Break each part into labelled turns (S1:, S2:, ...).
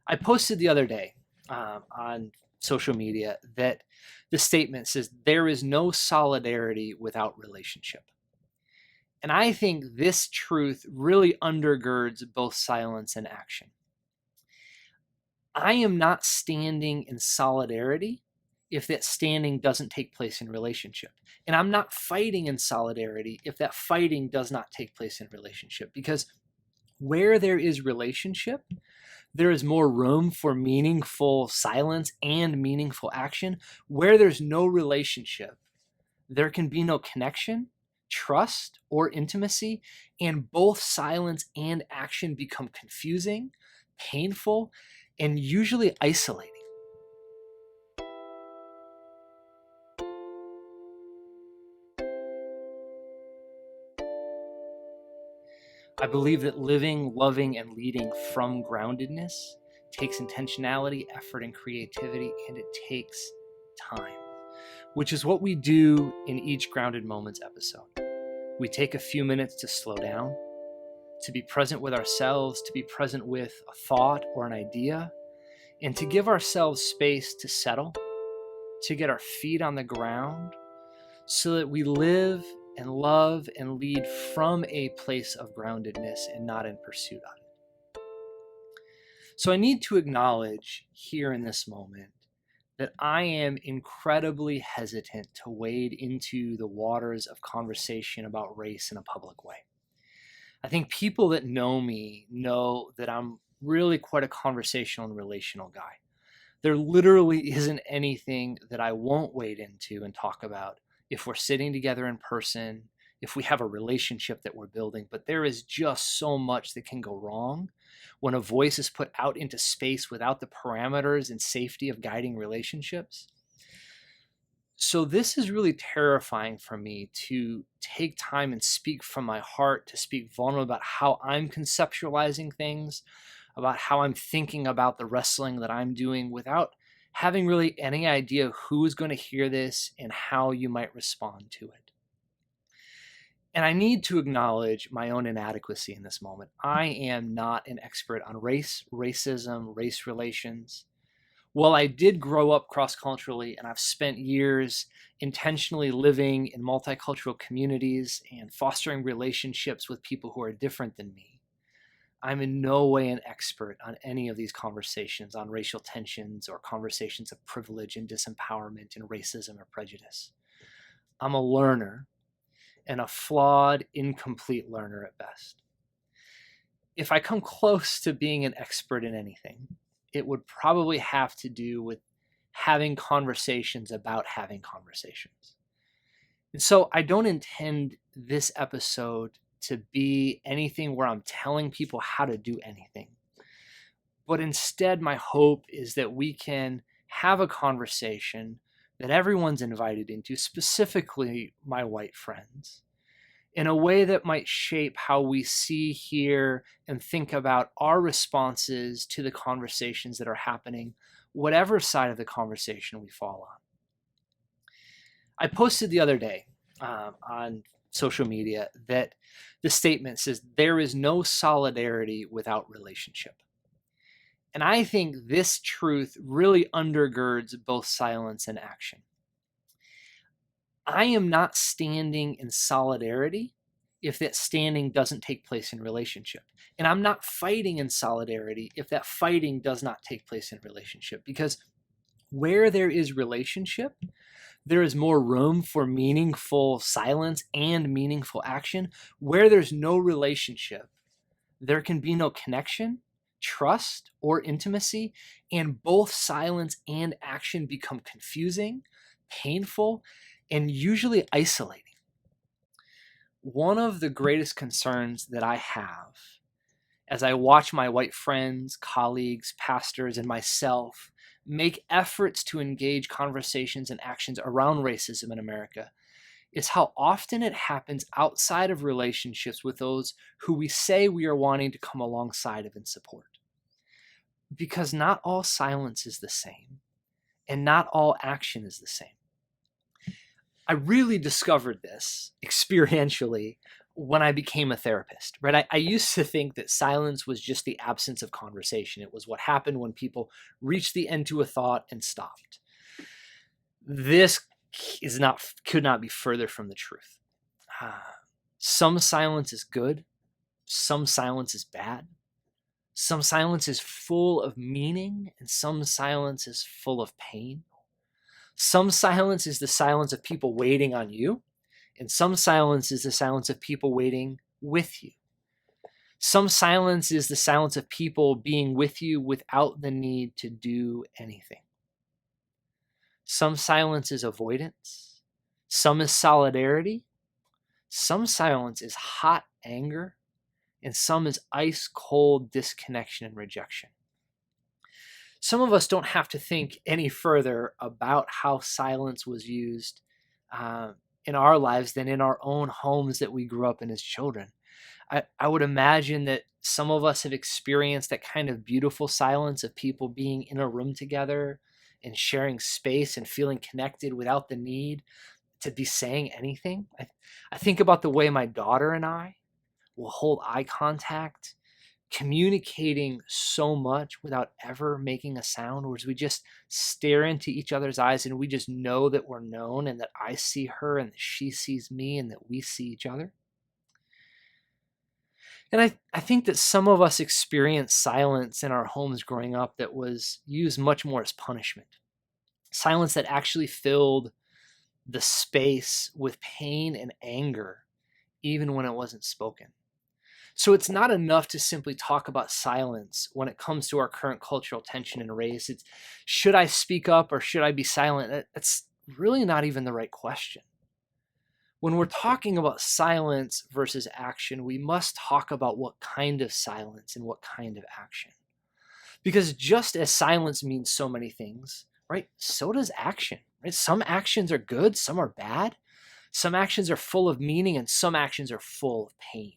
S1: I posted the other day on social media that the statement says there is no solidarity without relationship. And I think this truth really undergirds both silence and action. I am not standing in solidarity if that standing doesn't take place in relationship. And I'm not fighting in solidarity if that fighting does not take place in relationship. Because where there is relationship, there is more room for meaningful silence and meaningful action. Where there's no relationship, there can be no connection, trust, or intimacy, and both silence and action become confusing, painful, and usually isolating. I believe that living, loving, and leading from groundedness takes intentionality, effort, and creativity, and it takes time, which is what we do in each Grounded Moments episode. We take a few minutes to slow down, to be present with ourselves, to be present with a thought or an idea, and to give ourselves space to settle, to get our feet on the ground, so that we live and love and lead from a place of groundedness and not in pursuit of it. So I need to acknowledge here in this moment that I am incredibly hesitant to wade into the waters of conversation about race in a public way. I think people that know me know that I'm really quite a conversational and relational guy. There literally isn't anything that I won't wade into and talk about if we're sitting together in person, if we have a relationship that we're building. But there is just so much that can go wrong when a voice is put out into space without the parameters and safety of guiding relationships. So this is really terrifying for me, to take time and speak from my heart, to speak vulnerable about how I'm conceptualizing things, about how I'm thinking about the wrestling that I'm doing, without having really any idea who is going to hear this and how you might respond to it. And I need to acknowledge my own inadequacy in this moment. I am not an expert on race, racism, race relations. While I did grow up cross-culturally, and I've spent years intentionally living in multicultural communities and fostering relationships with people who are different than me, I'm in no way an expert on any of these conversations on racial tensions or conversations of privilege and disempowerment and racism or prejudice. I'm a learner, and a flawed, incomplete learner at best. If I come close to being an expert in anything, it would probably have to do with having conversations about having conversations. And so I don't intend this episode to be anything where I'm telling people how to do anything. But instead, my hope is that we can have a conversation that everyone's invited into, specifically my white friends, in a way that might shape how we see, hear, and think about our responses to the conversations that are happening, whatever side of the conversation we fall on. I posted the other day on social media that the statement says there is no solidarity without relationship. And I think this truth really undergirds both silence and action. I am not standing in solidarity if that standing doesn't take place in relationship. And I'm not fighting in solidarity if that fighting does not take place in relationship. Because where there is relationship, there is more room for meaningful silence and meaningful action. Where there's no relationship, there can be no connection, trust, or intimacy, and both silence and action become confusing, painful, and usually isolating. One of the greatest concerns that I have as I watch my white friends, colleagues, pastors, and myself make efforts to engage conversations and actions around racism in America is how often it happens outside of relationships with those who we say we are wanting to come alongside of and support. Because not all silence is the same, and not all action is the same. I really discovered this experientially when I became a therapist, right? I used to think that silence was just the absence of conversation. It was what happened when people reached the end to a thought and stopped. This could not be further from the truth. Some silence is good. Some silence is bad. Some silence is full of meaning, and some silence is full of pain. Some silence is the silence of people waiting on you, and some silence is the silence of people waiting with you. Some silence is the silence of people being with you without the need to do anything. Some silence is avoidance. Some is solidarity. Some silence is hot anger. And some is ice cold disconnection and rejection. Some of us don't have to think any further about how silence was used in our lives than in our own homes that we grew up in as children. I would imagine that some of us have experienced that kind of beautiful silence of people being in a room together and sharing space and feeling connected without the need to be saying anything. I think about the way my daughter and I will hold eye contact, communicating so much without ever making a sound, whereas we just stare into each other's eyes and we just know that we're known and that I see her and that she sees me and that we see each other. And I think that some of us experienced silence in our homes growing up that was used much more as punishment. Silence that actually filled the space with pain and anger, even when it wasn't spoken. So it's not enough to simply talk about silence when it comes to our current cultural tension and race. It's, should I speak up or should I be silent? That's really not even the right question. When we're talking about silence versus action, we must talk about what kind of silence and what kind of action. Because just as silence means so many things, right, so does action. Right? Some actions are good, some are bad. Some actions are full of meaning and some actions are full of pain.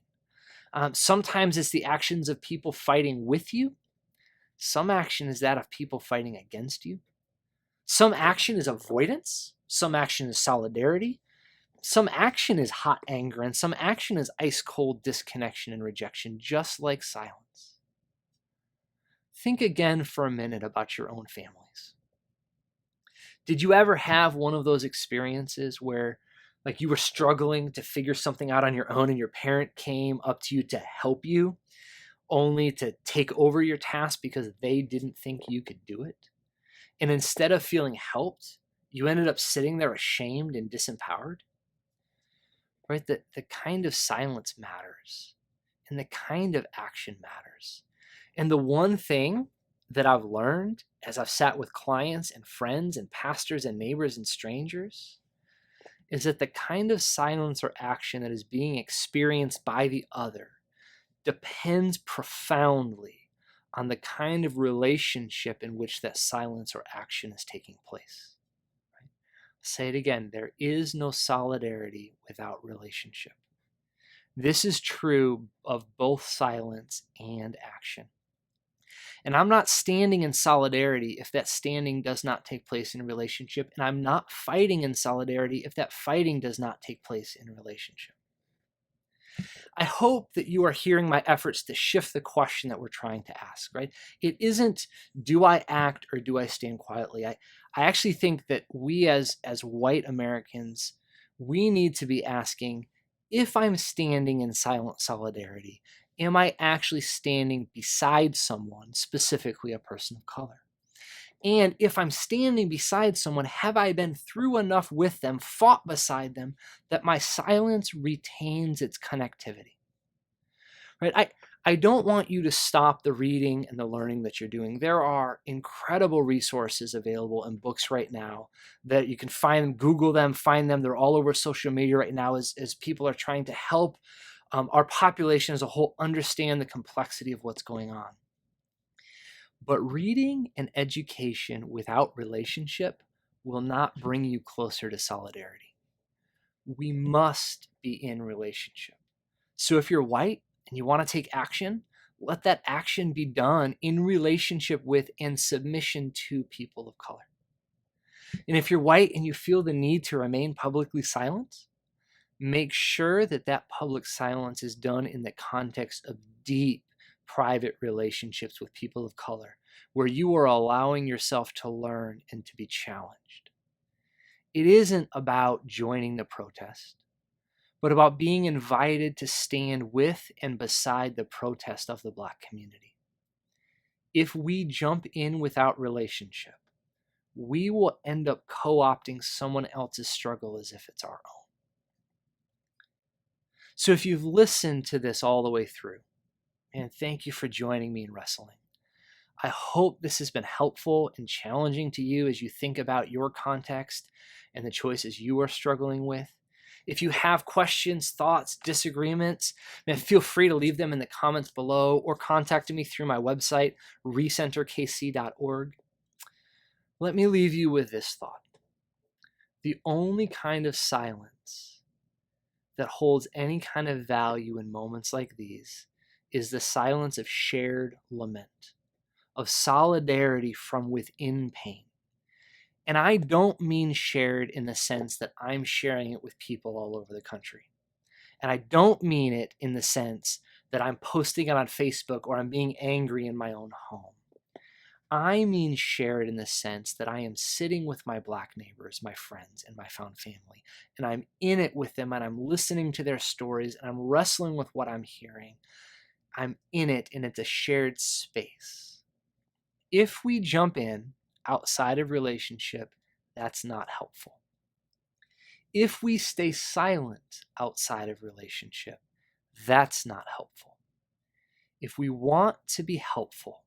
S1: Sometimes it's the actions of people fighting with you. Some action is that of people fighting against you. Some action is avoidance. Some action is solidarity. Some action is hot anger, and some action is ice cold disconnection and rejection, just like silence. Think again for a minute about your own families. Did you ever have one of those experiences where like you were struggling to figure something out on your own and your parent came up to you to help you, only to take over your task because they didn't think you could do it? And instead of feeling helped, you ended up sitting there ashamed and disempowered? Right? The kind of silence matters, and the kind of action matters. And the one thing that I've learned as I've sat with clients and friends and pastors and neighbors and strangers is that the kind of silence or action that is being experienced by the other depends profoundly on the kind of relationship in which that silence or action is taking place. Right? I'll say it again, there is no solidarity without relationship. This is true of both silence and action. And I'm not standing in solidarity if that standing does not take place in a relationship, and I'm not fighting in solidarity if that fighting does not take place in a relationship. I hope that you are hearing my efforts to shift the question that we're trying to ask, right? It isn't, do I act or do I stand quietly? I actually think that we as white Americans, we need to be asking, if I'm standing in silent solidarity, am I actually standing beside someone, specifically a person of color? And if I'm standing beside someone, have I been through enough with them, fought beside them, that my silence retains its connectivity? Right? I don't want you to stop the reading and the learning that you're doing. There are incredible resources available in books right now that you can find, Google them, find them. They're all over social media right now as people are trying to help our population as a whole understand the complexity of what's going on. But reading and education without relationship will not bring you closer to solidarity. We must be in relationship. So if you're white and you want to take action, let that action be done in relationship with and submission to people of color. And if you're white and you feel the need to remain publicly silent, Make sure that that public silence is done in the context of deep private relationships with people of color, where you are allowing yourself to learn and to be challenged. It isn't about joining the protest, but about being invited to stand with and beside the protest of the Black community. If we jump in without relationship, we will end up co-opting someone else's struggle as if it's our own. So if you've listened to this all the way through, and thank you for joining me in wrestling. I hope this has been helpful and challenging to you as you think about your context and the choices you are struggling with. If you have questions, thoughts, disagreements, man, feel free to leave them in the comments below or contact me through my website, recenterkc.org. Let me leave you with this thought. The only kind of silence that holds any kind of value in moments like these is the silence of shared lament, of solidarity from within pain. And I don't mean shared in the sense that I'm sharing it with people all over the country. And I don't mean it in the sense that I'm posting it on Facebook or I'm being angry in my own home. I mean shared in the sense that I am sitting with my Black neighbors, my friends, and my found family, and I'm in it with them, and I'm listening to their stories, and I'm wrestling with what I'm hearing. I'm in it, and it's a shared space. If we jump in outside of relationship, that's not helpful. If we stay silent outside of relationship, that's not helpful. If we want to be helpful,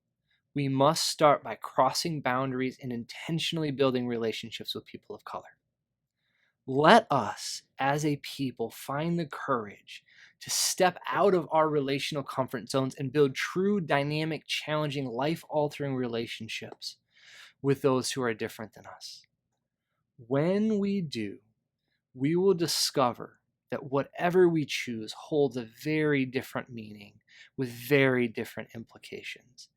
S1: we must start by crossing boundaries and intentionally building relationships with people of color. Let us, as a people, find the courage to step out of our relational comfort zones and build true, dynamic, challenging, life-altering relationships with those who are different than us. When we do, we will discover that whatever we choose holds a very different meaning with very different implications.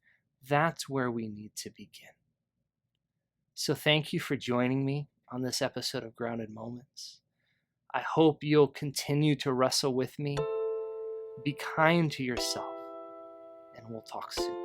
S1: That's where we need to begin. So thank you for joining me on this episode of Grounded Moments. I hope you'll continue to wrestle with me. Be kind to yourself, and we'll talk soon.